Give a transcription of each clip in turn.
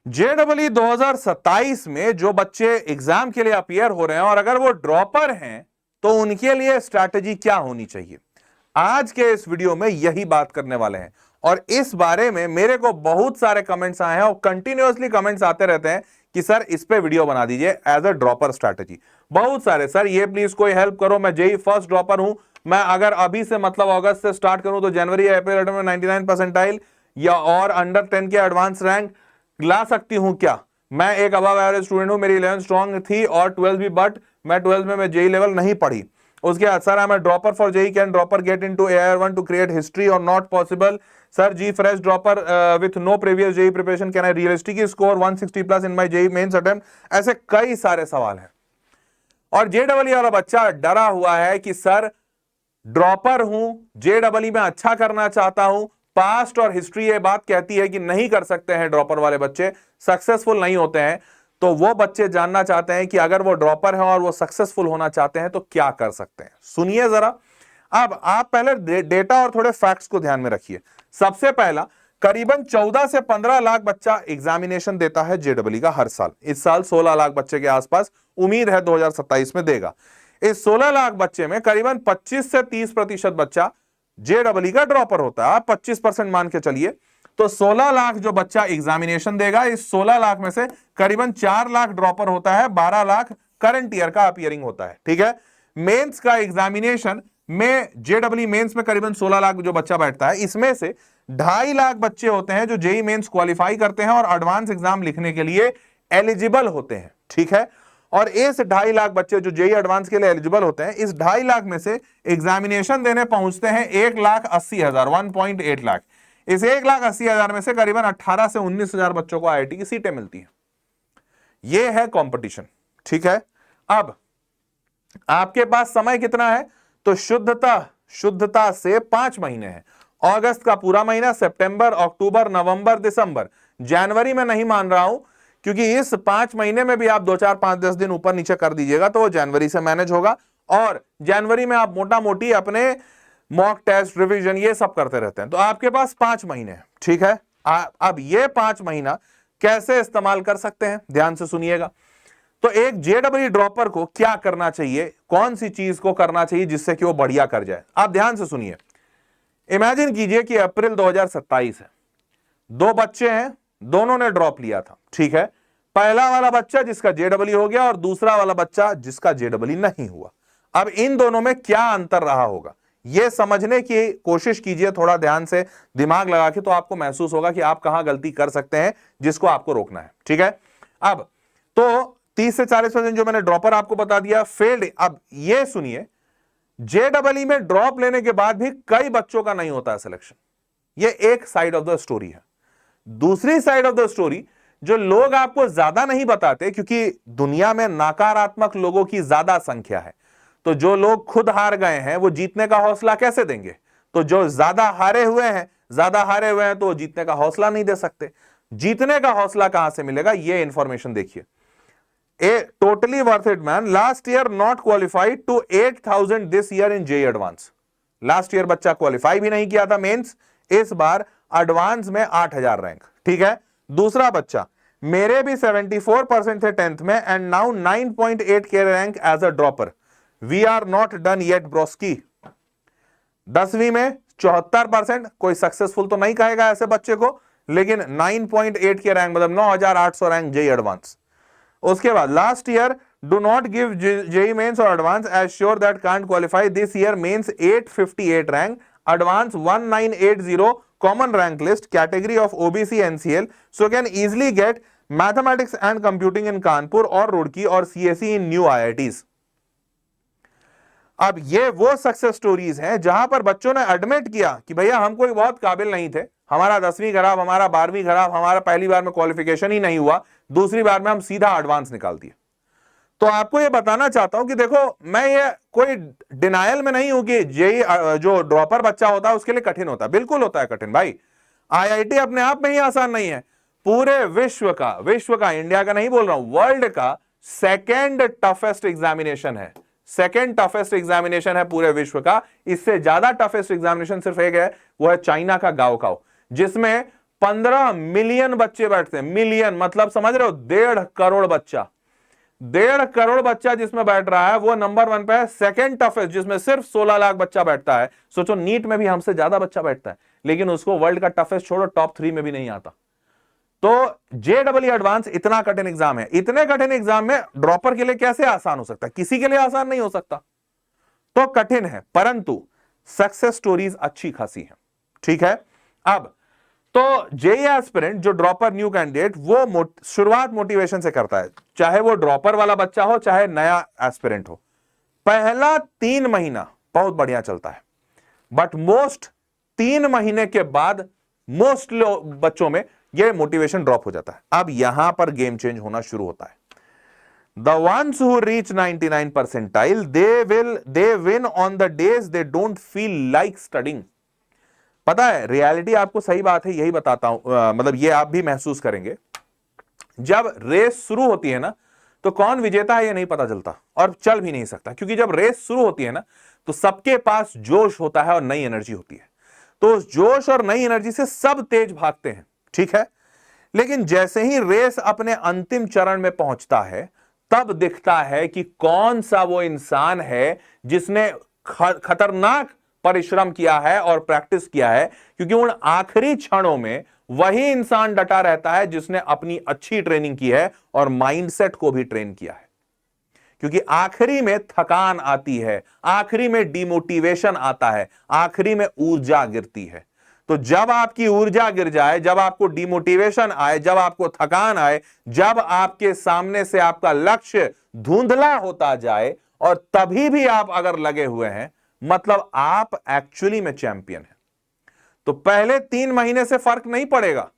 JW 2027 में जो बच्चे एग्जाम के लिए अपियर हो रहे हैं और अगर वो ड्रॉपर हैं तो उनके लिए स्ट्रैटेजी क्या होनी चाहिए, आज के इस वीडियो में यही बात करने वाले हैं। और इस बारे में मेरे को बहुत सारे कमेंट्स आए हैं और कंटिन्यूअसली कमेंट्स आते रहते हैं कि सर इस पे वीडियो बना दीजिए एज अ ड्रॉपर स्ट्रैटेजी। बहुत सारे, सर ये प्लीज कोई हेल्प करो, मैं जेई फर्स्ट ड्रॉपर हूं, मैं अगर अभी से मतलब अगस्त से स्टार्ट करूं तो जनवरी या अप्रैल में 99 परसेंटाइल या और अंडर 10 के एडवांस रैंक ला सकती हूं क्या? मैं एक अबव एवरेज स्टूडेंट हूं, मेरी 11 स्ट्रॉन्ग थी और 12 भी, बट मैं 12 में मैं जेई लेवल नहीं पढ़ी। उसके बाद sir I am dropper for JEE, can dropper get into AIR1 to create history और not possible? Sir ji fresh dropper with no previous JEE preparation, can I realistically score 160 plus in my JEE mains attempt? ऐसे कई सारे सवाल हैं और JW वाला बच्चा डरा हुआ है कि सर ड्रॉपर हूं, जेडब्ल्यू में अच्छा करना चाहता हूं, पास्ट और हिस्ट्री ये बात कहती है कि नहीं कर सकते हैं, ड्रॉपर वाले बच्चे सक्सेसफुल नहीं होते हैं। तो वो बच्चे जानना चाहते हैं कि अगर वो ड्रॉपर है और वो सक्सेसफुल होना चाहते हैं तो क्या कर सकते हैं। सुनिए जरा। अब आप पहले डेटा और थोड़े फैक्ट्स को ध्यान में रखिए। सबसे पहला, करीबन 14 से 15 लाख बच्चा एग्जामिनेशन देता है जेडब्ल्यू का हर साल। इस साल 16 लाख बच्चे के आसपास उम्मीद है 2027 में देगा। इस 16 लाख बच्चे में करीबन 25 से 30% बच्चा जेडब्ल्यू का ड्रॉपर होता है। आप 25% मान के चलिए तो 16 लाख जो बच्चा एग्जामिनेशन देगा, इस 16 लाख में से करीबन 4 लाख ड्रॉपर होता है, 12 लाख करंट ईयर का अपियरिंग होता है। ठीक है। मेंस का एग्जामिनेशन में, जेडब्ल्यू मेंस में करीबन 16 लाख जो बच्चा बैठता है, इसमें से 2.5 लाख बच्चे होते हैं जो जेई मेंस क्वालिफाई करते हैं और एडवांस एग्जाम लिखने के लिए एलिजिबल होते हैं। ठीक है। और इस 2.5 लाख बच्चे जो जेई एडवांस के लिए एलिजिबल होते हैं, इस 2.5 लाख में से एग्जामिनेशन देने पहुंचते हैं 1,80,000, 1.8 लाख। इस 1,80,000 में से करीबन 18 से 19,000 बच्चों को आईआईटी की सीटें मिलती हैं। यह है कंपटीशन। ठीक है। अब आपके पास समय कितना है? तो शुद्धता से 5 महीने हैं। अगस्त का पूरा महीना, सितंबर, अक्टूबर, नवंबर, दिसंबर, जनवरी में नहीं मान रहा हूं क्योंकि इस 5 महीने में भी आप 2, 4, 5, 10 दिन ऊपर नीचे कर दीजिएगा तो वो जनवरी से मैनेज होगा। और जनवरी में आप मोटा मोटी अपने मॉक टेस्ट, रिवीजन, ये सब करते रहते हैं। तो आपके पास 5 महीने हैं। ठीक है। अब ये 5 महीना कैसे इस्तेमाल कर सकते हैं, ध्यान से सुनिएगा। तो एक जेडब्ल्यू ड्रॉपर को क्या करना चाहिए, कौन सी चीज को करना चाहिए जिससे कि वो बढ़िया कर जाए, आप ध्यान से सुनिए। इमेजिन कीजिए कि अप्रैल 2027 है, 2 बच्चे हैं, दोनों ने ड्रॉप लिया था। ठीक है। पहला वाला बच्चा जिसका जेडब्ल्यू हो गया और दूसरा वाला बच्चा जिसका जेडब्ल्यू नहीं हुआ। अब इन दोनों में क्या अंतर रहा होगा, यह समझने की कोशिश कीजिए थोड़ा ध्यान से, दिमाग लगा के, तो आपको महसूस होगा कि आप कहां गलती कर सकते हैं जिसको आपको रोकना है। ठीक है। अब तो 30 से 40% जो मैंने ड्रॉपर आपको बता दिया, फेल्ड। अब यह सुनिए, जेडब्ल्यू में ड्रॉप लेने के बाद भी कई बच्चों का नहीं होता है सिलेक्शन। यह एक साइड ऑफ द स्टोरी है। दूसरी साइड ऑफ द स्टोरी जो लोग आपको ज्यादा नहीं बताते, क्योंकि दुनिया में नकारात्मक लोगों की ज्यादा संख्या है, तो जो लोग खुद हार गए हैं वो जीतने का हौसला कैसे देंगे? तो जो ज्यादा हारे हुए हैं तो वो जीतने का हौसला नहीं दे सकते। जीतने का हौसला कहां से मिलेगा, ये इंफॉर्मेशन देखिए। Totally worth it man, last year not qualified to 8,000 this year in JEE advance. Last year बच्चा क्वालिफाई भी नहीं किया था मेंस, इस बार एडवांस में 8,000 रैंक। ठीक है। दूसरा बच्चा, मेरे भी 74% थे 10th में एंड नाउ 9.8 के rank as a dropper. We are not done yet brosky. 10वीं में 74%, कोई सक्सेसफुल तो नहीं कहेगा ऐसे बच्चे को, लेकिन 9.8 के रैंक मतलब 9,800 रैंक जेई एडवांस। उसके बाद last year do not give JEE mains और advance as sure that can't qualify. This year mains 858 rank, advance 1980, common rank list, category of OBC NCL, so can easily get mathematics and computing in Kanpur और रुड़की और CSE इन new IITs. अब ये वो success stories हैं जहां पर बच्चों ने एडमिट किया कि भैया हम कोई बहुत काबिल नहीं थे, हमारा 10वीं खराब, हमारा 12वीं खराब, हमारा पहली बार में क्वालिफिकेशन ही नहीं हुआ, दूसरी बार में हम सीधा एडवांस निकाल दिए। तो आपको ये बताना चाहता हूं कि देखो, मैं ये कोई डिनायल में नहीं हूं कि जेई जो ड्रॉपर बच्चा होता है उसके लिए कठिन होता है, बिल्कुल होता है कठिन भाई। आईआईटी अपने आप में ही आसान नहीं है, पूरे विश्व का, इंडिया का नहीं बोल रहा हूं, वर्ल्ड का सेकेंड टफेस्ट एग्जामिनेशन है। सेकेंड टफेस्ट एग्जामिनेशन है पूरे विश्व का। इससे ज्यादा टफेस्ट एग्जामिनेशन सिर्फ एक है, वो है चाइना का गाओकाओ, जिसमें 15 मिलियन बच्चे बैठते हैं। मिलियन मतलब समझ रहे हो, 1.5 करोड़ बच्चा, 1.5 करोड़ बच्चा जिसमें बैठ रहा है वो नंबर 1 पे है। सेकंड टफेस्ट जिसमें सिर्फ 16 लाख बच्चा बैठता है। सोचो नीट में भी हमसे ज्यादा बच्चा बैठता है, लेकिन उसको वर्ल्ड का टफेस्ट छोड़ो टॉप 3 में भी नहीं आता। तो JEE एडवांस इतना कठिन एग्जाम है, इतने कठिन एग्जाम में ड्रॉपर के लिए कैसे आसान हो सकता है? किसी के लिए आसान नहीं हो सकता। तो कठिन है, परंतु सक्सेस स्टोरीज अच्छी खासी है। ठीक है, अब तो JEE एस्पिरेंट जो ड्रॉपर न्यू कैंडिडेट वो शुरुआत मोटिवेशन से करता है, चाहे वो ड्रॉपर वाला बच्चा हो चाहे नया एस्पिरेंट हो। पहला 3 महीना बहुत बढ़िया चलता है, बट मोस्ट 3 महीने के बाद मोस्ट बच्चों में यह मोटिवेशन ड्रॉप हो जाता है। अब यहां पर गेम चेंज होना शुरू होता है। The ones who reach 99 percentile, they win on the days they don't feel like studying. पता है रियलिटी आपको सही बात है यही बताता हूं, मतलब ये आप भी महसूस करेंगे। जब रेस शुरू होती है ना तो कौन विजेता है ये नहीं पता चलता और चल भी नहीं सकता, क्योंकि जब रेस शुरू होती है ना तो सबके पास जोश होता है और नई एनर्जी होती है। तो उस जोश और नई एनर्जी से सब तेज भागते हैं, ठीक है। लेकिन जैसे ही रेस अपने अंतिम चरण में पहुंचता है तब दिखता है कि कौन सा वो इंसान है जिसने खतरनाक परिश्रम किया है और प्रैक्टिस किया है, क्योंकि उन आखिरी क्षणों में वही इंसान डटा रहता है जिसने अपनी अच्छी ट्रेनिंग की है और माइंडसेट को भी ट्रेन किया है। क्योंकि आखिरी में थकान आती है, आखिरी में डिमोटिवेशन आता है, आखिरी में ऊर्जा गिरती है। तो जब आपकी ऊर्जा गिर जाए, जब आपको डिमोटिवेशन आए, जब आपको थकान आए, जब आपके सामने से आपका लक्ष्य धुंधला होता जाए और तभी भी आप अगर लगे हुए हैं, मतलब आप एक्चुअली में चैंपियन हैं। तो पहले 3 महीने से फर्क नहीं पड़ेगा।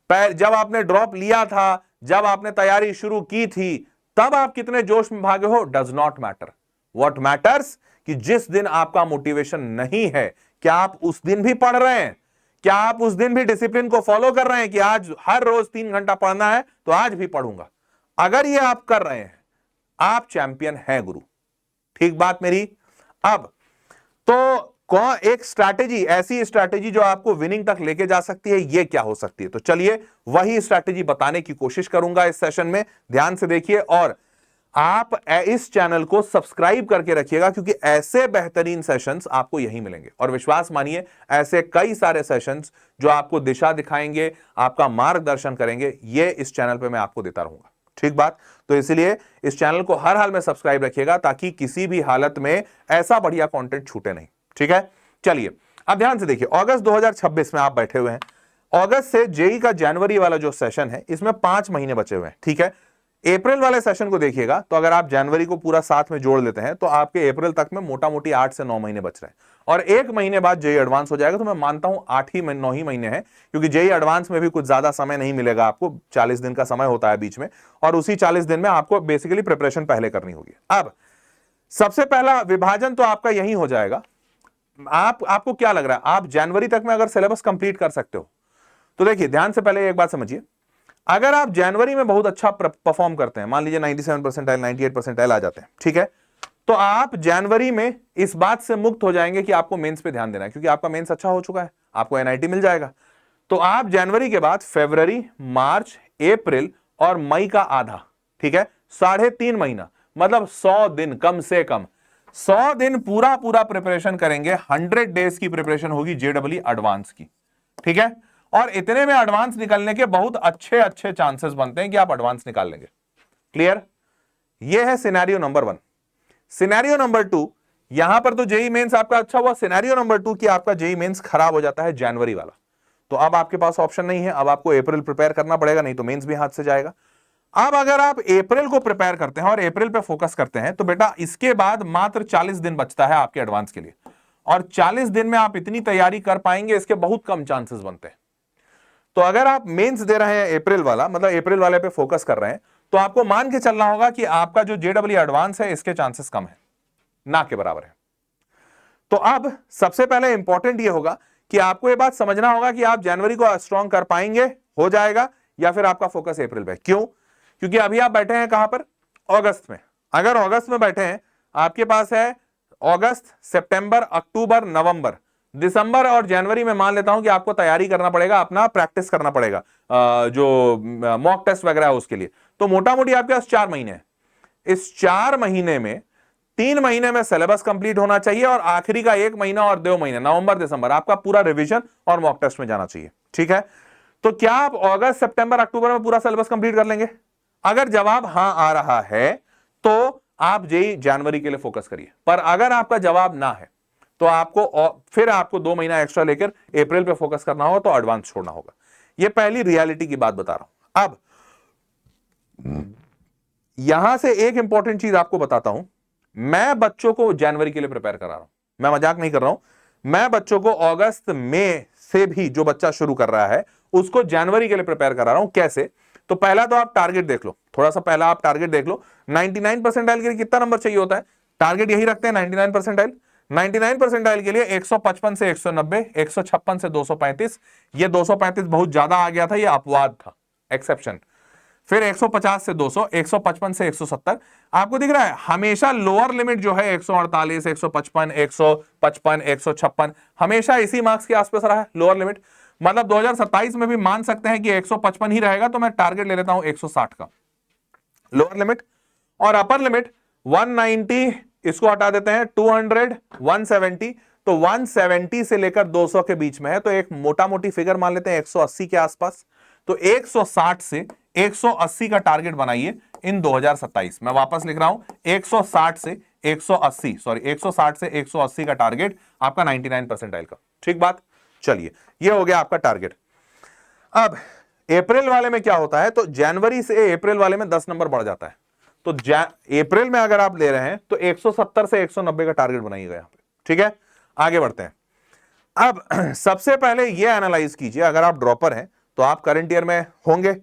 जब आपने ड्रॉप लिया था, जब आपने तैयारी शुरू की थी, तब आप कितने जोश में भागे हो does not matter. What matters कि जिस दिन आपका मोटिवेशन नहीं है, क्या आप उस दिन भी पढ़ रहे हैं? क्या आप उस दिन भी डिसिप्लिन को फॉलो कर रहे हैं कि आज हर रोज 3 घंटा पढ़ना है तो आज भी पढ़ूंगा? अगर ये आप कर रहे हैं, आप चैंपियन हैं गुरु। ठीक बात मेरी। अब तो कौन एक स्ट्रैटेजी, ऐसी स्ट्रैटेजी जो आपको विनिंग तक लेके जा सकती है, ये क्या हो सकती है? तो चलिए वही स्ट्रैटेजी बताने की कोशिश करूंगा इस सेशन में। ध्यान से देखिए और आप इस चैनल को सब्सक्राइब करके रखिएगा, क्योंकि ऐसे बेहतरीन सेशंस आपको यहीं मिलेंगे। और विश्वास मानिए ऐसे कई सारे सेशंस जो आपको दिशा दिखाएंगे, आपका मार्गदर्शन करेंगे, ये इस चैनल पे मैं आपको देता रहूंगा। ठीक बात। तो इसलिए इस चैनल को हर हाल में सब्सक्राइब रखिएगा ताकि किसी भी हालत में ऐसा बढ़िया कंटेंट छूटे नहीं। ठीक है, चलिए अब ध्यान से देखिए। अगस्त 2026 में आप बैठे हुए हैं। अगस्त से जेई का जनवरी वाला जो सेशन है इसमें 5 महीने बचे हुए हैं। ठीक है, अप्रैल वाले सेशन को देखिएगा तो अगर आप जनवरी को पूरा साथ में जोड़ लेते हैं तो आपके अप्रैल तक में मोटा मोटी 8 से 9 महीने बच रहे हैं और 1 महीने बाद जेई एडवांस हो जाएगा। तो मैं मानता हूं 9 ही महीने हैं, क्योंकि जेई एडवांस में भी कुछ ज्यादा समय नहीं मिलेगा आपको। 40 दिन का समय होता है बीच में और उसी 40 दिन में आपको बेसिकली प्रिपरेशन पहले करनी होगी। अब सबसे पहला विभाजन तो आपका यही हो जाएगा। आपको क्या लग रहा है, आप जनवरी तक में अगर सिलेबस कंप्लीट कर सकते हो तो देखिए ध्यान से पहले एक बात समझिए। अगर आप जनवरी में बहुत अच्छा परफॉर्म करते हैं, मान लीजिए 97 परसेंटाइल 98 परसेंटाइल आ जाते हैं, ठीक है, तो आप जनवरी में इस बात से मुक्त हो जाएंगे कि आपको मेंस पे ध्यान देना है, क्योंकि आपका मेंस अच्छा हो चुका है, आपको एनआईटी मिल जाएगा। तो आप जनवरी के बाद फरवरी, मार्च, अप्रैल और मई का आधा, ठीक है, 3.5 महीना, मतलब 100 दिन, कम से कम 100 दिन पूरा प्रिपरेशन करेंगे। 100 डेज की प्रिपरेशन होगी जेईई एडवांस की। ठीक है, और इतने में एडवांस निकलने के बहुत अच्छे चांसेस बनते हैं कि आप एडवांस निकाल लेंगे। क्लियर? यह है सिनेरियो नंबर 1। सिनेरियो नंबर 2, यहां पर तो जेई मेंस आपका अच्छा हुआ। सिनेरियो नंबर 2 कि आपका जेई मेंस खराब हो जाता है जनवरी वाला, तो अब आपके पास ऑप्शन नहीं है, अब आपको अप्रैल प्रिपेयर करना पड़ेगा, नहीं तो मेंस भी हाथ से जाएगा। अब अगर आप अप्रैल को प्रिपेयर करते हैं और अप्रैल पे फोकस करते हैं तो बेटा इसके बाद मात्र 40 दिन बचता है आपके एडवांस के लिए, और 40 दिन में आप इतनी तैयारी कर पाएंगे इसके बहुत कम चांसेस बनते हैं। तो अगर आप मेंस दे रहे हैं अप्रैल वाला, मतलब अप्रैल वाले पे फोकस कर रहे हैं, तो आपको मान के चलना होगा कि आपका जो जेईई एडवांस है इसके चांसेस कम है, ना के बराबर है। तो अब सबसे पहले इंपॉर्टेंट ये होगा कि आपको ये बात समझना होगा कि आप जनवरी को स्ट्रॉन्ग कर पाएंगे, हो जाएगा, या फिर आपका फोकस अप्रैल पे। क्यों? क्योंकि अभी आप बैठे हैं कहां पर? अगस्त में। अगर अगस्त में बैठे हैं, आपके पास है अगस्त, सितंबर, अक्टूबर, नवंबर। दिसंबर और जनवरी में मान लेता हूं कि आपको तैयारी करना पड़ेगा, अपना प्रैक्टिस करना पड़ेगा जो मॉक टेस्ट वगैरह है उसके लिए। तो मोटा मोटी आपके पास 4 महीने हैं। इस 4 महीने में 3 महीने में सिलेबस कंप्लीट होना चाहिए और आखिरी का 1 महीना और 2 महीने नवंबर दिसंबर आपका पूरा रिवीजन और मॉक टेस्ट में जाना चाहिए। ठीक है, तो क्या आप अगस्त सितंबर अक्टूबर में पूरा सिलेबस कंप्लीट कर लेंगे? अगर जवाब हां आ रहा है तो आप जेई जनवरी के लिए फोकस करिए, पर अगर आपका जवाब ना है तो आपको 2 महीना एक्स्ट्रा लेकर अप्रैल पे फोकस करना होगा, तो एडवांस छोड़ना होगा। यह पहली रियलिटी की बात बता रहा हूं। अब यहां से एक इंपॉर्टेंट चीज आपको बताता हूं, मैं बच्चों को जनवरी के लिए प्रिपेयर करा रहा हूं, मैं मजाक नहीं कर रहा हूं। मैं बच्चों को अगस्त में से भी जो बच्चा शुरू कर रहा है उसको जनवरी के लिए प्रिपेयर करा रहा हूं। कैसे? तो पहला तो आप टारगेट देख लो, थोड़ा सा पहला आप टारगेट देख लो। 99 परसेंटाइल के लिए कितना नंबर चाहिए होता है? टारगेट यही रखते हैं 99 परसेंटाइल। 99 परसेंटाइल के लिए 155 से 190, 156 से 235। ये 235 बहुत ज्यादा आ गया था, ये अपवाद था, एक्सेप्शन। फिर 150 से 200, 155 से 170। आपको दिख रहा है हमेशा लोअर लिमिट जो है 148, 155, 155, 156 हमेशा इसी मार्क्स के आसपास रहा है लोअर लिमिट। मतलब 2027 में भी मान सकते हैं कि 155 ही रहेगा, तो मैं टारगेट ले लेता हूं 160 का लोअर लिमिट। और अपर लिमिट 190, इसको हटा देते हैं, 200, 170। तो 170 से लेकर 200 के बीच में है, तो एक मोटा मोटी फिगर मान लेते हैं 180 के आसपास। तो 160 से 180 का टारगेट बनाइए इन 2027। मैं वापस लिख रहा हूं 160 से 180, सॉरी 160 से 180 का टारगेट आपका 99 परसेंटाइल का। ठीक बात, चलिए ये हो गया आपका टारगेट। अब अप्रैल वाले में क्या होता है, तो जनवरी से अप्रैल वाले में 10 नंबर बढ़ जाता है। तो अप्रैल में अगर आप ले रहे हैं तो 170 से 190 का टारगेट बनाइएगा यहां पे। ठीक है, आगे बढ़ते हैं। अब सबसे पहले यह एनालाइज कीजिए, अगर आप ड्रॉपर हैं तो आप करंट ईयर में होंगे,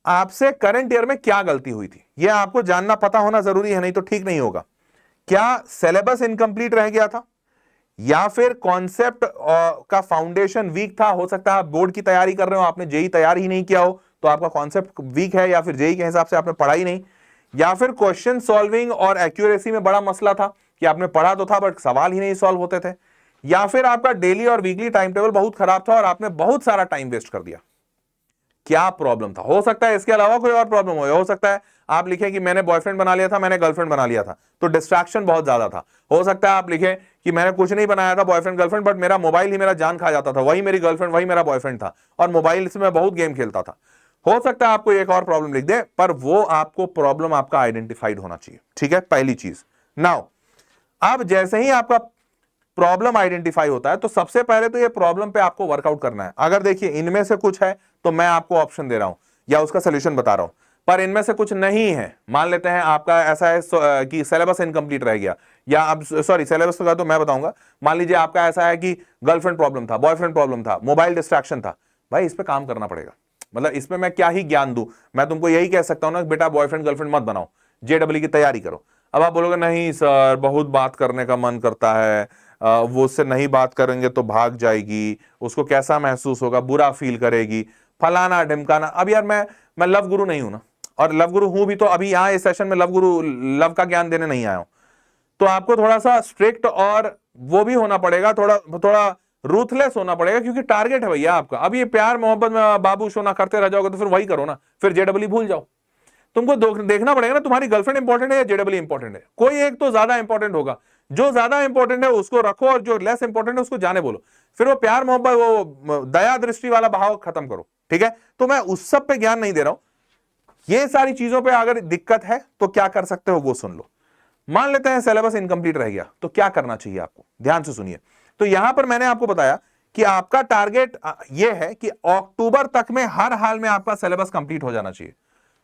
आपसे करंट ईयर में क्या गलती हुई थी यह आपको जानना पता होना जरूरी है, नहीं तो ठीक नहीं होगा। क्या सिलेबस इनकम्प्लीट रह गया था, या फिर कॉन्सेप्ट का फाउंडेशन वीक था? हो सकता है आप बोर्ड की तैयारी कर रहे हो, आपने जेई तैयार ही नहीं किया हो, तो आपका कॉन्सेप्ट वीक है, या फिर जेई के हिसाब से आपने पढ़ा ही नहीं, या फिर क्वेश्चन सॉल्विंग और एक्यूरेसी में बड़ा मसला था कि आपने पढ़ा तो था बट सवाल ही नहीं सॉल्व होते थे, या फिर आपका डेली और वीकली टाइम टेबल बहुत खराब था और आपने बहुत सारा टाइम वेस्ट कर दिया। क्या प्रॉब्लम था? हो सकता है इसके अलावा कोई और प्रॉब्लम हो सकता है आप लिखें कि मैंने बॉयफ्रेंड बना लिया था, मैंने गर्लफ्रेंड बना लिया था, तो डिस्ट्रैक्शन बहुत ज्यादा था। हो सकता है आप लिखें कि मैंने कुछ नहीं बनाया था बॉयफ्रेंड गर्लफ्रेंड, बट मेरा मोबाइल ही मेरा जान खा जाता था, वही मेरी गर्लफ्रेंड वही मेरा बॉयफ्रेंड था, और मोबाइल से मैं बहुत गेम खेलता था। हो सकता है आपको एक और प्रॉब्लम लिख दे, पर वो आपको प्रॉब्लम आपका आइडेंटिफाइड होना चाहिए। ठीक है, पहली चीज। नाउ अब जैसे ही आपका प्रॉब्लम आइडेंटिफाई होता है तो सबसे पहले तो ये प्रॉब्लम पे आपको वर्कआउट करना है। अगर देखिए इनमें से कुछ है तो मैं आपको ऑप्शन दे रहा हूं या उसका सोल्यूशन बता रहा हूं, पर इनमें से कुछ नहीं है, मान लेते हैं आपका ऐसा है कि सिलेबस इनकम्प्लीट रह गया, या अब सॉरी सिलेबस का तो मैं बताऊंगा, मान लीजिए आपका ऐसा है कि गर्लफ्रेंड प्रॉब्लम था, बॉयफ्रेंड प्रॉब्लम था, मोबाइल डिस्ट्रैक्शन था, भाई इस पे काम करना पड़ेगा। मतलब इसमें मैं क्या ही ज्ञान दूं, मैं तुमको यही कह सकता हूं ना बेटा बॉयफ्रेंड गर्लफ्रेंड मत बनाओ, जेडब्ल्यू की तैयारी करो। अब आप बोलोगे नहीं सर बहुत बात करने का मन करता है, वो उससे नहीं बात करेंगे तो भाग जाएगी, उसको कैसा महसूस होगा, बुरा फील करेगी, फलाना ढिमकाना। अब यार मैं लव गुरु नहीं हूं ना, और लव गुरु हूं भी तो अभी यहां इस सेशन में लव गुरु लव का ज्ञान देने नहीं आया हूं। तो आपको थोड़ा सा स्ट्रिक्ट और वो भी होना पड़ेगा, थोड़ा थोड़ा रूथलेस होना पड़ेगा, क्योंकि टारगेट है भैया आपका। अब ये प्यार मोहब्बत में बाबू सोना करते रह जाओगे तो फिर वही करो ना, फिर जेडब्ल्यू भूल जाओ। तुमको देखना पड़ेगा ना तुम्हारी गर्लफ्रेंड इंपॉर्टेंट है या जेडब्ल्यू इंपॉर्टेंट है, कोई एक तो ज्यादा इंपॉर्टेंट होगा। जो ज्यादा इंपॉर्टेंट है उसको रखो और जो लेस इंपॉर्टेंट है उसको जाने बोलो। फिर वो प्यार मोहब्बत वो दया दृष्टि वाला भाव खत्म करो। ठीक है, तो मैं उस सब पे ज्ञान नहीं दे रहा हूं। ये सारी चीजों पे अगर दिक्कत है तो क्या कर सकते हो वो सुन लो। मान लेते हैं सिलेबस इनकम्प्लीट रह गया तो क्या करना चाहिए आपको, ध्यान से सुनिए। तो यहां पर मैंने आपको बताया कि आपका टारगेट यह है कि अक्टूबर तक में हर हाल में आपका सिलेबस कंप्लीट हो जाना चाहिए।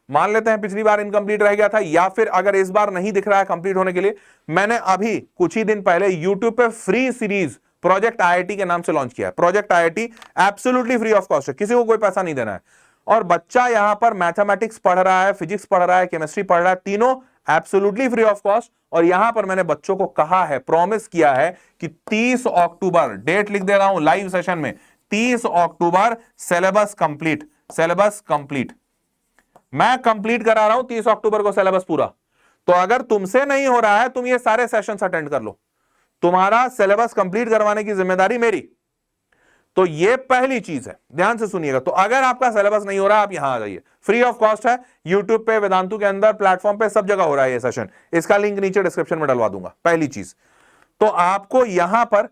मान लेते हैं पिछली बार इनकम्प्लीट रह गया था, या फिर अगर इस बार नहीं दिख रहा है कंप्लीट होने के लिए, मैंने अभी कुछ ही दिन पहले यूट्यूब पे फ्री सीरीज प्रोजेक्ट आईआईटी के नाम से लॉन्च किया है। Project IIT absolutely free of cost है, किसी को कोई पैसा नहीं देना है। और बच्चा यहां पर मैथमेटिक्स पढ़ रहा है, फिजिक्स पढ़ रहा है, केमिस्ट्री पढ़ रहा है, तीनों एब्सोल्युटली फ्री ऑफ कॉस्ट। और यहां पर मैंने बच्चों को कहा है, प्रॉमिस किया है कि 30 अक्टूबर, डेट लिख दे रहा हूं लाइव सेशन में, 30 अक्टूबर सिलेबस कंप्लीट, सिलेबस कंप्लीट मैं कंप्लीट करा रहा हूं 30 अक्टूबर को सिलेबस पूरा। तो अगर तुमसे नहीं हो रहा है, तुम ये सारे सेशंस अटेंड कर लो, तुम्हारा सिलेबस कंप्लीट करवाने की जिम्मेदारी मेरी। तो ये पहली चीज है, ध्यान से सुनिएगा। तो अगर आपका सिलेबस नहीं हो रहा, आप यहां आ जाइए, फ्री ऑफ कॉस्ट है, यूट्यूब पे, वेदांतु के अंदर, प्लेटफॉर्म पे, सब जगह हो रहा है ये सेशन। इसका लिंक नीचे डिस्क्रिप्शन में डलवा दूंगा। पहली चीज तो आपको यहां पर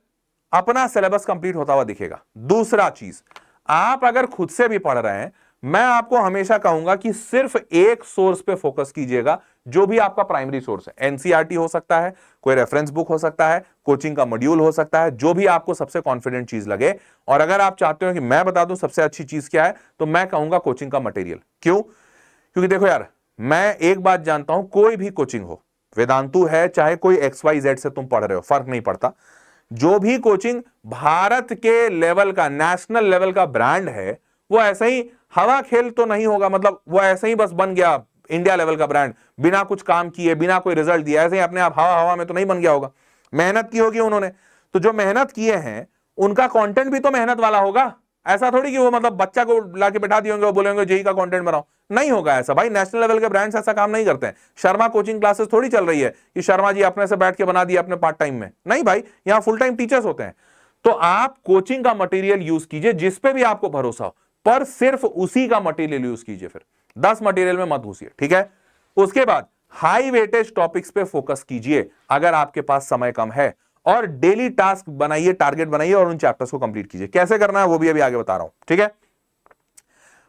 अपना सिलेबस कंप्लीट होता हुआ दिखेगा। दूसरा चीज, आप अगर खुद से भी पढ़ रहे हैं, मैं आपको हमेशा कहूंगा कि सिर्फ एक सोर्स पे फोकस कीजिएगा, जो भी आपका प्राइमरी सोर्स है। एनसीईआरटी हो सकता है, कोई रेफरेंस बुक हो सकता है, कोचिंग का मॉड्यूल हो सकता है, जो भी आपको सबसे कॉन्फिडेंट चीज लगे। और अगर आप चाहते हो कि मैं बता दूं सबसे अच्छी चीज क्या है, तो मैं कहूंगा कोचिंग का मटेरियल। क्यों? क्योंकि देखो यार, मैं एक बात जानता हूं, कोई भी कोचिंग हो, वेदांतु है चाहे कोई XYZ से तुम पढ़ रहे हो, फर्क नहीं पड़ता, जो भी कोचिंग भारत के लेवल का, नेशनल लेवल का ब्रांड है, वो ऐसे ही हवा खेल तो नहीं होगा। मतलब वो ऐसे ही बस बन गया इंडिया लेवल का ब्रांड, बिना कुछ काम किए, बिना कोई रिजल्ट दिया, ऐसे ही अपने आप हवा हवा में तो नहीं बन गया होगा। मेहनत की होगी उन्होंने। तो जो मेहनत किए हैं उनका कंटेंट भी तो मेहनत वाला होगा। ऐसा थोड़ी कि वो मतलब बच्चा को लाके बैठा दिए होंगे, वो बोलेंगे जेई का कंटेंट बनाओ, नहीं होगा ऐसा भाई। नेशनल लेवल के ब्रांड्स ऐसा काम नहीं करते हैं। शर्मा कोचिंग क्लासेस थोड़ी चल रही है कि शर्मा जी अपने से बैठ के बना दिया अपने पार्ट टाइम में, नहीं भाई, यहां फुल टाइम टीचर्स होते हैं। तो आप कोचिंग का मटेरियल यूज कीजिए जिस पे भी आपको भरोसा हो, पर सिर्फ उसी का मटेरियल यूज कीजिए। फिर 10 मटेरियल में मत घुसिए, ठीक है? उसके बाद हाई वेटेज टॉपिक्स पे फोकस कीजिए अगर आपके पास समय कम है, और डेली टास्क बनाइए, टारगेट बनाइए और उन चैप्टर्स को कंप्लीट कीजिए। कैसे करना है वो भी अभी आगे बता रहा हूं, ठीक है?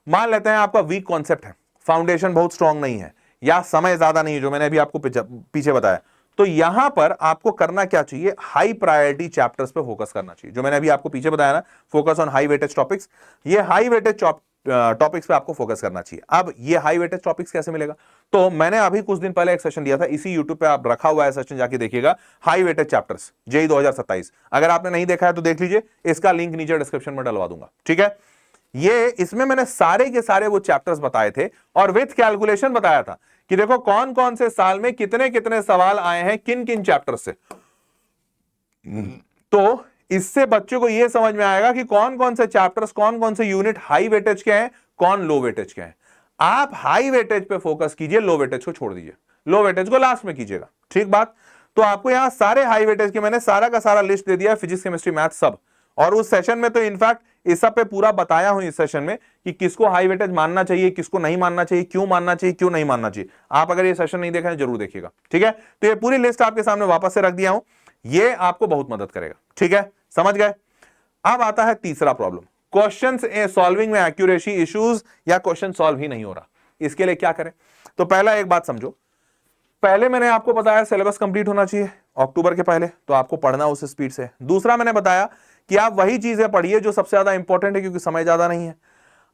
मान लेते हैं आपका वीक कॉन्सेप्ट है, फाउंडेशन बहुत स्ट्रांग नहीं है, या समय ज्यादा नहीं है, जो मैंने अभी आपको पीछे बताया। तो यहां पर आपको करना क्या चाहिए? हाई प्रायोरिटी चैप्टर्स पे फोकस करना चाहिए, जो मैंने अभी आपको पीछे बताया ना, focus on high weightage topics. ये हाई वेटेज टॉपिक्स पे आपको फोकस करना चाहिए। अब ये हाई वेटेज टॉपिक्स कैसे मिलेगा? तो मैंने अभी कुछ दिन पहले एक सेशन दिया था, इसी यूट्यूब पे आप रखा हुआ है सेशन, जाके देखिएगा, हाई वेटेज चैप्टर्स जेईई 2027। अगर आपने नहीं देखा है तो देख लीजिए, इसका लिंक नीचे डिस्क्रिप्शन में डलवा दूंगा, ठीक है? ये इसमें मैंने सारे के सारे वो चैप्टर्स बताए थे और विथ कैलकुलेशन बताया था कि देखो कौन कौन से साल में कितने कितने सवाल आए हैं किन किन चैप्टर से। तो इससे बच्चों को यह समझ में आएगा कि कौन कौन से चैप्टर्स, कौन कौन से यूनिट हाई वेटेज के हैं, कौन लो वेटेज के हैं। आप हाई वेटेज पे फोकस कीजिए, लो वेटेज को छोड़ दीजिए, लो वेटेज को लास्ट में कीजिएगा, ठीक बात? तो आपको यहां सारे हाई वेटेज के मैंने सारा का सारा लिस्ट दे दिया है, फिजिक्स, केमिस्ट्री, मैथ सब। और उस सेशन में तो इनफैक्ट इस सब पे पूरा बताया हूं इस सेशन में कि किसको हाई वेटेज मानना चाहिए, किसको नहीं मानना चाहिए, क्यों मानना चाहिए, क्यों नहीं मानना चाहिए। आप अगर ये सेशन नहीं देखा है जरूर देखिएगा, ठीक है? तो ये पूरी लिस्ट आपके सामने वापस से रख दिया हूं, ये आपको बहुत मदद करेगा, ठीक है? समझ गए? अब आता है तीसरा प्रॉब्लम, क्वेश्चंस सॉल्विंग में एक्यूरेसी इश्यूज, या क्वेश्चन सॉल्व ही नहीं हो रहा। इसके लिए क्या करें? तो पहला एक बात समझो, पहले मैंने आपको बताया सिलेबस कंप्लीट होना चाहिए अक्टूबर के पहले, तो आपको पढ़ना उस स्पीड से। दूसरा मैंने बताया कि आप वही चीजें पढ़िए जो सबसे ज्यादा इंपॉर्टेंट है, क्योंकि समय ज्यादा नहीं है।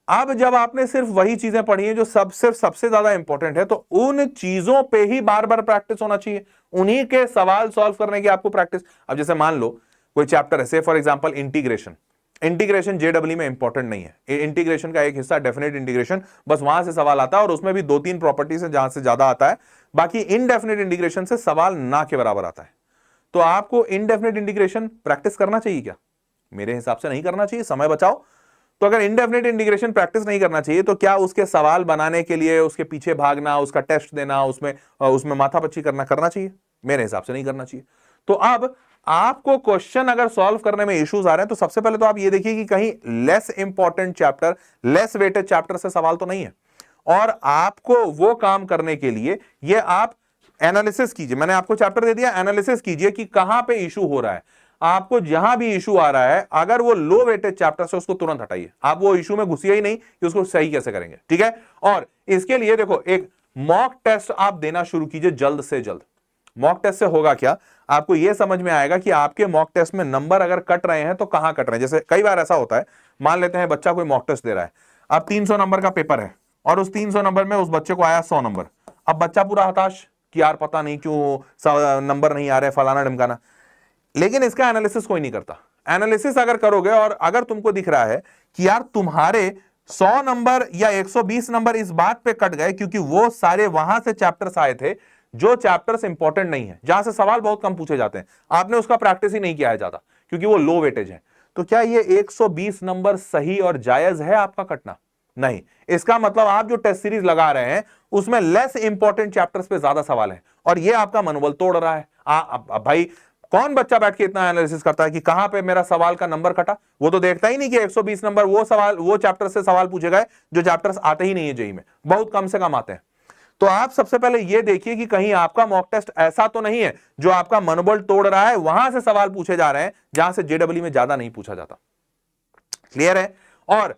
अब जब आपने सिर्फ वही चीजें पढ़ी है जो सबसे ज्यादा इंपॉर्टेंट है, तो उन चीजों पे ही बार बार प्रैक्टिस होना चाहिए, उन्हीं के सवाल सॉल्व करने की आपको प्रैक्टिस। अब जैसे मान लो कोई चैप्टर है, से for example integration, integration JW में इंपॉर्टेंट नहीं है। इंटीग्रेशन का एक हिस्सा डेफिनेट इंटीग्रेशन, बस वहां से सवाल आता है, और उसमें भी 2-3 प्रॉपर्टीज है जहां से ज्यादा आता है, बाकी इनडेफिनेट इंटीग्रेशन से सवाल ना के बराबर आता है। तो आपको इनडेफिनेट इंटीग्रेशन प्रैक्टिस करना चाहिए क्या? मेरे हिसाब से नहीं करना चाहिए, समय बचाओ। तो अगर इनडेफिनेट इंटीग्रेशन प्रैक्टिस नहीं करना चाहिए, तो क्या उसके सवाल बनाने के लिए उसके पीछे भागना, उसका टेस्ट देना, उसमें माथापच्ची करना चाहिए? मेरे हिसाब से नहीं करना चाहिए। तो अब आपको क्वेश्चन अगर सॉल्व करने में इश्यूज आ रहे हैं, तो सबसे पहले तो आप ये देखिए कि कहीं less important chapter, less weighted chapter से सवाल तो नहीं है। और आपको वो काम करने के लिए ये आप एनालिसिस कीजिए, मैंने आपको चैप्टर दे दिया, एनालिसिस कीजिए कि कहां पे इशू हो रहा है। आपको जहां भी इशू आ रहा है, अगर वो लो वेटेज चैप्टर से, उसको तुरंत हटाइए। आप वो इशू में घुसिए ही नहीं कि उसको सही कैसे करेंगे, ठीक है? और इसके लिए देखो, एक मॉक टेस्ट आप देना शुरू कीजिए जल्द से जल्द। मॉक टेस्ट से होगा क्या? आपको यह समझ में आएगा कि आपके मॉक टेस्ट में नंबर अगर कट रहे हैं तो कहां कट रहे हैं। जैसे कई बार ऐसा होता है, मान लेते हैं बच्चा कोई मॉक टेस्ट दे रहा है, अब 300 नंबर का पेपर है, और उस 300 नंबर में उस बच्चे को आया 100 नंबर। अब बच्चा पूरा हताश कि यार पता नहीं क्यों नंबर नहीं आ रहे, फलाना ढमकाना। लेकिन इसका एनालिसिस कोई नहीं करता। एनालिसिस अगर करोगे और अगर तुमको दिख रहा है कि यार तुम्हारे 100 नंबर या 120 नंबर इस बात पे कट गए क्योंकि वो सारे वहां से चैप्टर्स आए थे जो चैप्टर्स इंपॉर्टेंट नहीं है, जहां से सवाल बहुत कम पूछे जाते हैं, आपने उसका प्रैक्टिस ही नहीं किया है ज्यादा क्योंकि वो लो वेटेज है, तो क्या ये 120 नंबर सही और जायज है आपका कटना? नहीं। इसका मतलब आप जो टेस्ट सीरीज लगा रहे हैं उसमें लेस इंपॉर्टेंट चैप्टर्स पे ज्यादा सवाल है, और ये आपका मनोबल तोड़ रहा है। भाई कौन बच्चा बैठ के इतना एनालिसिस करता है कि कहां पे मेरा सवाल का नंबर कटा? वो तो देखता ही नहीं कि 120 नंबर वो सवाल, वो चैप्टर से सवाल पूछे गए जो चैप्टर्स आते ही नहीं है जेईई में, बहुत कम से कम आते हैं। तो आप सबसे पहले ये देखिए कि कहीं आपका मॉक टेस्ट ऐसा तो नहीं है जो आपका मनोबल तोड़ रहा है, वहां से सवाल पूछे जा रहे हैं जहां से जेईई में ज्यादा नहीं पूछा जाता। क्लियर है? और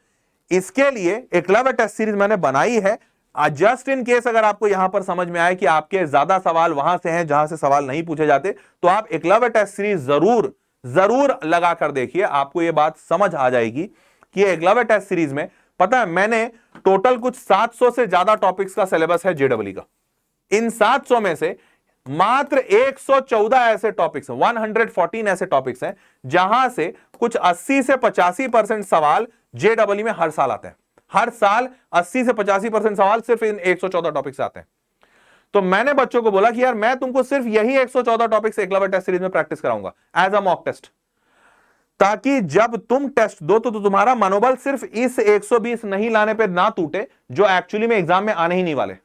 इसके लिए एकलव्य टेस्ट सीरीज मैंने बनाई है, जस्ट इन केस अगर आपको यहां पर समझ में आए कि आपके ज्यादा सवाल वहां से हैं जहां से सवाल नहीं पूछे जाते, तो आप एकलव्य टेस्ट सीरीज जरूर लगा कर देखिए, आपको यह बात समझ आ जाएगी कि एकलव्य टेस्ट सीरीज में, पता है मैंने टोटल कुछ 700 से ज्यादा टॉपिक्स का सिलेबस है जेईई का। इन 700 में से मात्र 114 ऐसे टॉपिक्स हैं, 114 ऐसे टॉपिक्स हैं जहां से कुछ 80 से 85% सवाल जेईई में हर साल आते हैं। हर साल 80 से 85% सवाल सिर्फ इन 114 टॉपिक से आते हैं। तो मैंने बच्चों को बोला कि यार मैं तुमको सिर्फ यही 114 टॉपिक्स एकलव्य टेस्ट सीरीज में प्रैक्टिस कराऊंगा एज अ मॉक टेस्ट, ताकि जब तुम टेस्ट दो तो तुम्हारा मनोबल सिर्फ इस 120 नहीं लाने पे ना टूटे जो एक्चुअली में एग्जाम में आने ही नहीं वाले।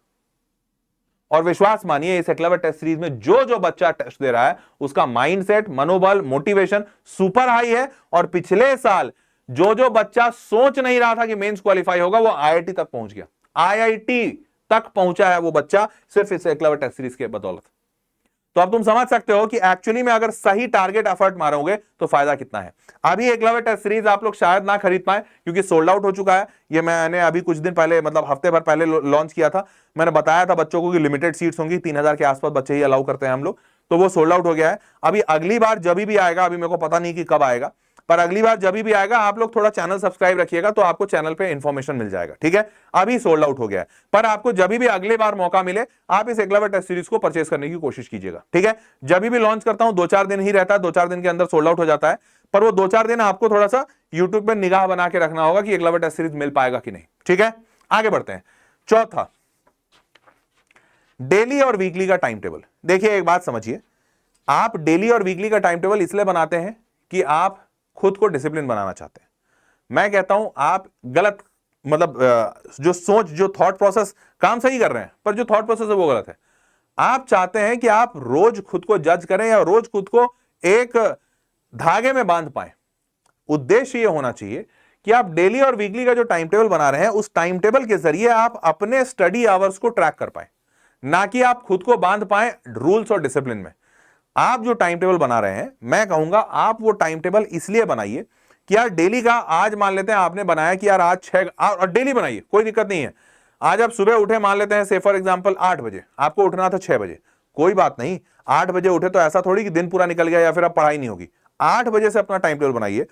और विश्वास मानिए इस एकलव्य टेस्ट सीरीज में जो जो बच्चा टेस्ट दे रहा है उसका माइंडसेट, मनोबल, मोटिवेशन सुपर हाई है। और पिछले साल जो जो बच्चा सोच नहीं रहा था कि मेंस क्वालिफाई होगा वो आईआईटी तक पहुंच गया, आईआईटी तक पहुंचा है वो बच्चा सिर्फ इस एकलव्य टेस्ट सीरीज के बदौलत। तो अब तुम समझ सकते हो कि एक्चुअली में अगर सही टारगेट एफर्ट मारोगे तो फायदा कितना है। अभी एकलव्य टेस्ट सीरीज आप लोग शायद ना खरीद पाए क्योंकि सोल्ड आउट हो चुका है। ये मैंने अभी कुछ दिन पहले, मतलब हफ्ते भर पहले लॉन्च किया था। मैंने बताया था बच्चों को कि लिमिटेड सीट्स होंगी, 3000 के आसपास बच्चे ही अलाउ करते हैं हम लोग, तो वो सोल्ड आउट हो गया है। अभी अगली बार जब भी आएगा, अभी मेरे को पता नहीं कि कब आएगा, पर अगली बार जब भी आएगा आप लोग थोड़ा चैनल सब्सक्राइब रखिएगा तो आपको चैनल पे इंफॉर्मेशन मिल जाएगा। ठीक है, अभी सोल्ड आउट हो गया है, पर आपको जब भी अगले बार मौका मिले आप इस एकलव्य टेस्ट सीरीज को परचेस करने की कोशिश कीजिएगा। ठीक है, जब भी लॉन्च करता हूं 2-4 दिन ही रहता है, 2-4 दिन के अंदर सोल्ड आउट हो जाता है, पर वो 2-4 दिन आपको थोड़ा सा यूट्यूब पर निगाह बना के रखना होगा कि एकलव्य टेस्ट सीरीज मिल पाएगा कि नहीं। ठीक है, आगे बढ़ते हैं। चौथा, डेली और वीकली का टाइम टेबल। देखिए एक बात समझिए, आप डेली और वीकली का टाइम टेबल इसलिए बनाते हैं कि आप खुद को डिसिप्लिन बनाना चाहते हैं। मैं कहता हूं आप गलत, मतलब जो सोच, जो थॉट प्रोसेस काम सही कर रहे हैं पर जो थॉट प्रोसेस है वो गलत है। आप चाहते हैं कि आप रोज खुद को जज करें या रोज खुद को एक धागे में बांध पाए। उद्देश्य ये होना चाहिए कि आप डेली और वीकली का जो टाइम टेबल बना रहे हैं उस टाइम टेबल के जरिए आप अपने स्टडी आवर्स को ट्रैक कर पाए, ना कि आप खुद को बांध पाए रूल्स और डिसिप्लिन में। आप जो टाइम टेबल बना रहे हैं, मैं कहूंगा आप वो टाइम टेबल इसलिए बनाइए कि यार डेली का, आज मान लेते हैं आपने बनाया कि यार आज 6, और डेली बनाइए, कोई दिक्कत नहीं है। आज आप सुबह उठे, मान लेते हैं से फॉर एग्जांपल 8 बजे, आपको उठना था 6 बजे, कोई बात नहीं, 8 बजे उठे तो ऐसा थोड़ी कि दिन पूरा निकल गया या फिर अब पढ़ाई नहीं होगी। 8 बजे से अपना टाइम टेबल बनाइए,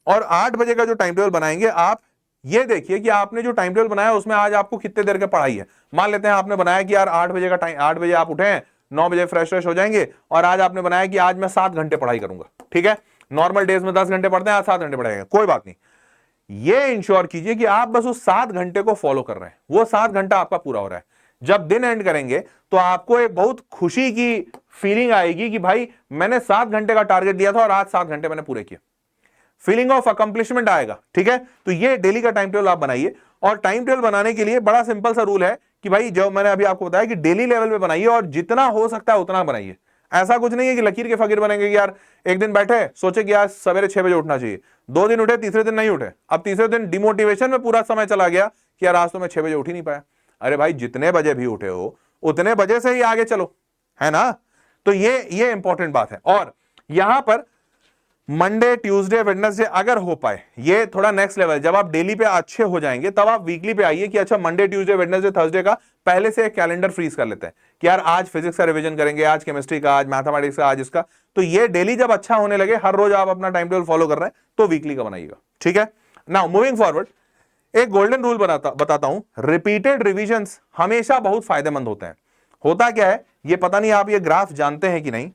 और 8 बजे का जो टाइम टेबल बनाएंगे आप ये देखिए कि आपने जो टाइम टेबल बनाया उसमें आज आपको कितने देर की पढ़ाई है। मान लेते हैं आपने बनाया कि यार 8 बजे का टाइम, 8 बजे आप उठे हैं, 9 बजे फ्रेश हो जाएंगे, और आज आपने बनाया कि आज मैं 7 घंटे पढ़ाई करूंगा। ठीक है, नॉर्मल डेज में 10 घंटे पढ़ते हैं, आज 7 घंटे पढ़ाएंगे, कोई बात नहीं। ये इंश्योर कीजिए कि आप बस उस 7 घंटे को फॉलो कर रहे हैं, वो 7 घंटा आपका पूरा हो रहा है। जब दिन एंड करेंगे तो आपको एक बहुत खुशी की फीलिंग आएगी कि भाई मैंने 7 घंटे का टारगेट दिया था और आज 7 घंटे मैंने पूरे किए, फीलिंग ऑफ अकम्प्लिशमेंट आएगा। ठीक है, तो ये डेली का टाइम टेबल आप बनाइए। और टाइम टेबल बनाने के लिए बड़ा सिंपल सा रूल है कि भाई जो मैंने अभी आपको बताया कि डेली लेवल पे बनाइए और जितना हो सकता है उतना बनाइए। ऐसा कुछ नहीं है कि लकीर के फकीर बनेंगे कि यार एक दिन बैठे सोचे कि आज सवेरे 6 बजे उठना चाहिए, 2 दिन उठे, तीसरे दिन नहीं उठे, अब तीसरे दिन डिमोटिवेशन में पूरा समय चला गया कि यार आज तो मैं 6 बजे उठ ही नहीं पाया। अरे भाई जितने बजे भी उठे हो उतने बजे से ही आगे चलो, है ना। तो ये इंपॉर्टेंट बात है। और यहां पर मंडे, ट्यूसडे, वेडनेसडे अगर हो पाए, ये थोड़ा नेक्स्ट लेवल, जब आप डेली पे अच्छे हो जाएंगे तब आप वीकली पे आइए कि अच्छा मंडे, ट्यूसडे, वेडनेसडे, थर्सडे का पहले से एक कैलेंडर फ्रीज कर लेते हैं कि यार आज फिजिक्स का रिवीजन करेंगे, आज केमिस्ट्री का, आज मैथमेटिक्स का, आज इसका। तो ये डेली जब अच्छा होने लगे, हर रोज आप अपना टाइम टेबल फॉलो कर रहे हैं, तो वीकली का बनाइएगा। ठीक है, नाउ मूविंग फॉरवर्ड, एक गोल्डन रूल बताता हूं, रिपीटेड रिविजन्स हमेशा बहुत फायदेमंद होते हैं। होता क्या है, ये पता नहीं आप ये ग्राफ जानते हैं कि नहीं,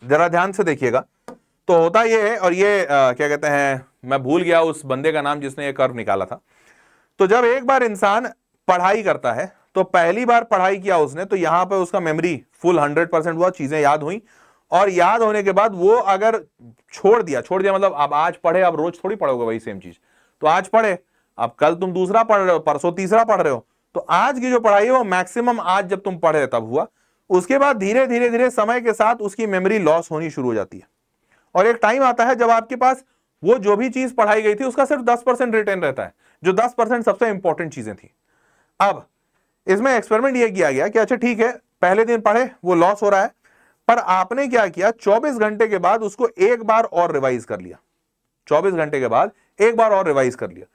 जरा ध्यान से देखिएगा। तो होता ये है, और ये क्या कहते हैं, मैं भूल गया उस बंदे का नाम जिसने ये कर्व निकाला था। तो जब एक बार इंसान पढ़ाई करता है, तो पहली बार पढ़ाई किया उसने, तो यहां पे उसका मेमोरी फुल 100% हुआ, चीजें याद हुई, और याद होने के बाद वो अगर छोड़ दिया मतलब अब आज पढ़े, अब रोज थोड़ी पढ़ोगे वही सेम चीज, तो आज पढ़े, अब कल तुम दूसरा पढ़ रहे हो, परसों तीसरा पढ़ रहे हो, तो आज की जो पढ़ाई है वो मैक्सिमम आज जब तुम पढ़े तब हुआ, उसके बाद धीरे धीरे धीरे समय के साथ उसकी मेमोरी लॉस होनी शुरू हो जाती है और एक टाइम आता है जब आपके पास वो जो भी चीज पढ़ाई गई थी उसका सिर्फ 10% रिटेन रहता है, जो 10% सबसे इंपॉर्टेंट चीजें थी। अब इसमें एक्सपेरिमेंट ये किया गया कि अच्छा ठीक है, पहले दिन पढ़े, वो लॉस हो रहा है, पर आपने क्या किया, 24 घंटे के बाद उसको एक बार और रिवाइज कर लिया। 24 घंटे के बाद एक बार और रिवाइज कर लिया,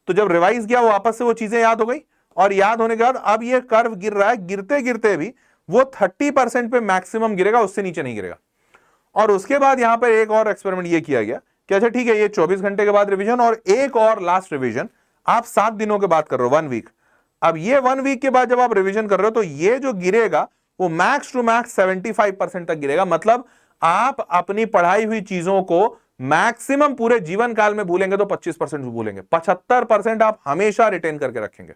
तो जब रिवाइज किया वो वापस से वो चीजें याद हो गई, और याद होने के बाद अब ये कर्व गिर रहा है, गिरते गिरते भी वो 30% पे मैक्सिमम गिरेगा, उससे नीचे नहीं गिरेगा। और उसके बाद यहां पर एक और एक्सपेरिमेंट ये किया गया कि अच्छा ठीक है, ये 24 घंटे के बाद रिवीजन और एक और लास्ट रिवीजन, आप 7 दिनों के बाद कर रहे हो, 1 वीक। अब ये 1 वीक के बाद जब आप रिवीजन कर रहे हो तो ये जो गिरेगा वो मैक्स टू मैक्स 75% तक गिरेगा। मतलब आप अपनी पढ़ाई हुई चीजों को मैक्सिमम पूरे जीवन काल में भूलेंगे तो 25% भूलेंगे, 75% आप हमेशा रिटेन करके रखेंगे।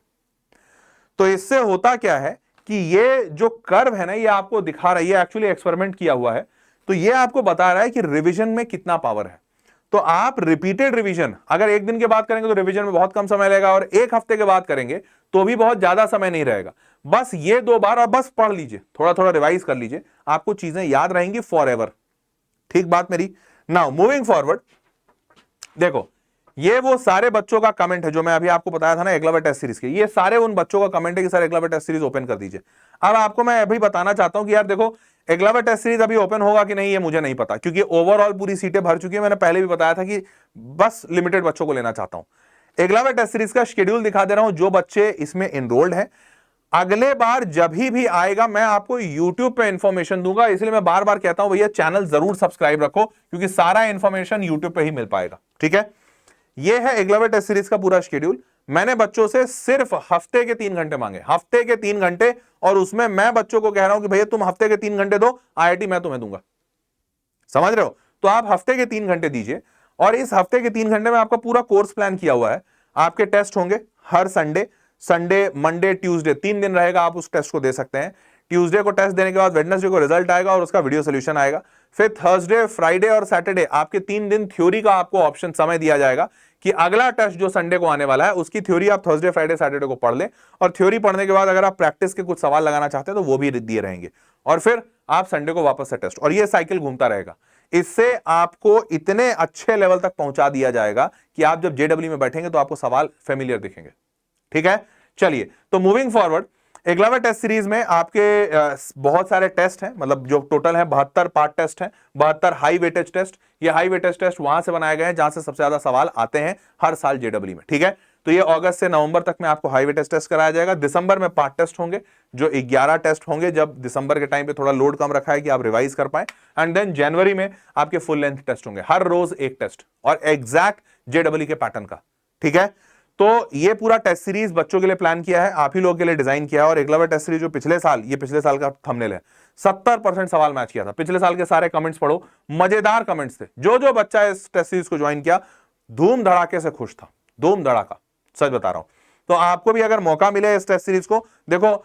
तो इससे होता क्या है कि ये जो कर्व है ना, ये आपको दिखा रहा है, ये एक्चुअली एक्सपेरिमेंट किया हुआ है, तो ये आपको बता रहा है कि रिवीजन में कितना पावर है। तो आप रिपीटेड रिवीजन अगर एक दिन के बाद करेंगे तो रिवीजन में बहुत कम समय लगेगा, और एक हफ्ते के बाद करेंगे तो भी बहुत ज्यादा समय नहीं रहेगा। बस ये 2 बार आप बस पढ़ लीजिए, थोड़ा थोड़ा रिवाइज कर लीजिए, आपको चीजें याद रहेंगी फॉर एवर। ठीक बात मेरी। नाउ मूविंग फॉरवर्ड, देखो ये वो सारे बच्चों का कमेंट है जो मैं अभी आपको बताया था ना एकलव्य टेस्ट सीरीज के, ये सारे उन बच्चों का कमेंट है कि sir Eklavya test series open कर दीजिए। अब आपको मैं अभी बताना चाहता हूं कि यार देखो, एकलव्य टेस्ट सीरीज अभी ओपन होगा कि नहीं ये मुझे नहीं पता, क्योंकि ओवरऑल पूरी सीटें भर चुकी है। मैंने पहले भी बताया था कि बस लिमिटेड बच्चों को लेना चाहता हूं। एकलव्य टेस्ट सीरीज का शेड्यूल दिखा दे रहा हूं, जो बच्चे इसमें एनरोल्ड हैं। अगले बार जब भी आएगा मैं आपको YouTube पे इंफॉर्मेशन दूंगा, इसलिए मैं बार बार कहता हूं भैया चैनल जरूर सब्सक्राइब रखो, क्योंकि सारा इंफॉर्मेशन YouTube पे ही मिल पाएगा। ठीक है, ये है एकलव्य टेस्ट सीरीज का पूरा शेड्यूल। मैंने बच्चों से सिर्फ हफ्ते के 3 घंटे मांगे, हफ्ते के 3 घंटे, और उसमें मैं बच्चों को कह रहा हूं कि भैया तुम हफ्ते के 3 घंटे दो, IIT मैं तुम्हें दूंगा। समझ रहे हो? तो आप हफ्ते के 3 घंटे दीजिए, और इस हफ्ते के 3 घंटे में आपका पूरा कोर्स प्लान किया हुआ है। आपके टेस्ट होंगे हर संडे, मंडे, ट्यूसडे, 3 दिन रहेगा, आप उस टेस्ट को दे सकते हैं। ट्यूसडे को टेस्ट देने के बाद वेडनेसडे को रिजल्ट आएगा और उसका वीडियो सोल्यूशन आएगा। फिर थर्सडे, फ्राइडे और सैटरडे आपके 3 दिन थ्योरी का आपको ऑप्शन समय दिया जाएगा कि अगला टेस्ट जो संडे को आने वाला है उसकी थ्योरी आप थर्सडे, फ्राइडे, सैटरडे को पढ़ लें, और थ्योरी पढ़ने के बाद अगर आप प्रैक्टिस के कुछ सवाल लगाना चाहते हैं तो वो भी दिए रहेंगे, और फिर आप संडे को वापस से टेस्ट, और ये साइकिल घूमता रहेगा। इससे आपको इतने अच्छे लेवल तक पहुंचा दिया जाएगा कि आप जब JEE में बैठेंगे तो आपको सवाल फेमिलियर दिखेंगे। ठीक है, चलिए तो moving forward, Eklavya test series में आपके बहुत सारे टेस्ट हैं, मतलब जो टोटल है 72 पार्ट टेस्ट हैं, 72 हाई वेटेज टेस्ट। ये हाई वेटेज टेस्ट वहां से बनाए गए हैं जहां से सबसे ज्यादा सवाल आते हैं हर साल JEE में। ठीक है, तो ये अगस्त से नवंबर तक में आपको हाई वेटेज टेस्ट कराया जाएगा। दिसंबर में पार्ट टेस्ट होंगे, जो 11 टेस्ट होंगे, जब दिसंबर के टाइम पे थोड़ा लोड कम रखा है कि आप रिवाइज कर पाए। एंड देन जनवरी में आपके फुल लेंथ टेस्ट होंगे, हर रोज एक टेस्ट, और एग्जैक्ट JEE के पैटर्न का। ठीक है, तो ये पूरा टेस्ट सीरीज बच्चों के लिए प्लान किया है, आप ही लोगों के लिए डिजाइन किया है। और एकलव्य टेस्ट सीरीज जो पिछले साल, ये पिछले साल का थंबनेल है, 70% सवाल मैच किया था। पिछले साल के सारे कमेंट्स पढ़ो, मजेदार कमेंट्स थे। जो बच्चा इस टेस्ट सीरीज को ज्वाइन किया धूम धड़ाके से खुश था, धूम धड़ाका, सच बता रहा हूं। तो आपको भी अगर मौका मिले इस टेस्ट सीरीज को, देखो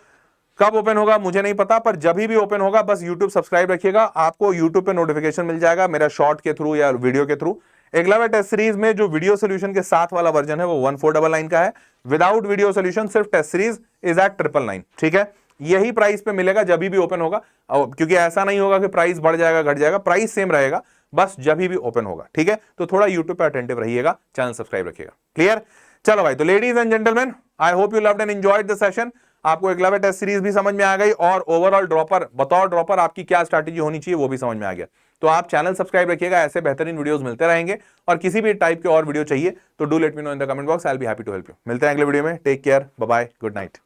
कब ओपन होगा मुझे नहीं पता, पर जब भी ओपन होगा बस YouTube सब्सक्राइब रखिएगा, आपको YouTube पे नोटिफिकेशन मिल जाएगा मेरा शॉर्ट के थ्रू या वीडियो के थ्रू। एकलव्य टेस्ट सीरीज में जो वीडियो सोल्यूशन के साथ वाला वर्जन है वो 1499 का है। विदाउट वीडियो सोल्यूशन सिर्फ टेस्ट सीरीज इज एट 999। ठीक है, यही प्राइस पे मिलेगा जब भी ओपन होगा, क्योंकि ऐसा नहीं होगा कि प्राइस बढ़ जाएगा घट जाएगा, प्राइस सेम रहेगा, बस जब भी ओपन होगा। ठीक है, तो थोड़ा YouTube पे अटेंटिव रहिएगा, चैनल सब्सक्राइब रखिएगा। क्लियर? चलो भाई, तो ladies and gentleman, I hope you loved and enjoyed the session. आपको एकलव्य टेस्ट सीरीज भी समझ में आ गई, और ओवरऑल ड्रॉपर, बतौर ड्रॉपर आपकी क्या स्ट्रैटेजी होनी चाहिए वो भी समझ में आ गया। तो आप चैनल सब्सक्राइब रखिएगा, ऐसे बेहतरीन वीडियोस मिलते रहेंगे। और किसी भी टाइप के और वीडियो चाहिए तो do let me know in the comment box, I will be happy to help you. मिलते हैं अगले वीडियो में, take care, bye bye, good night.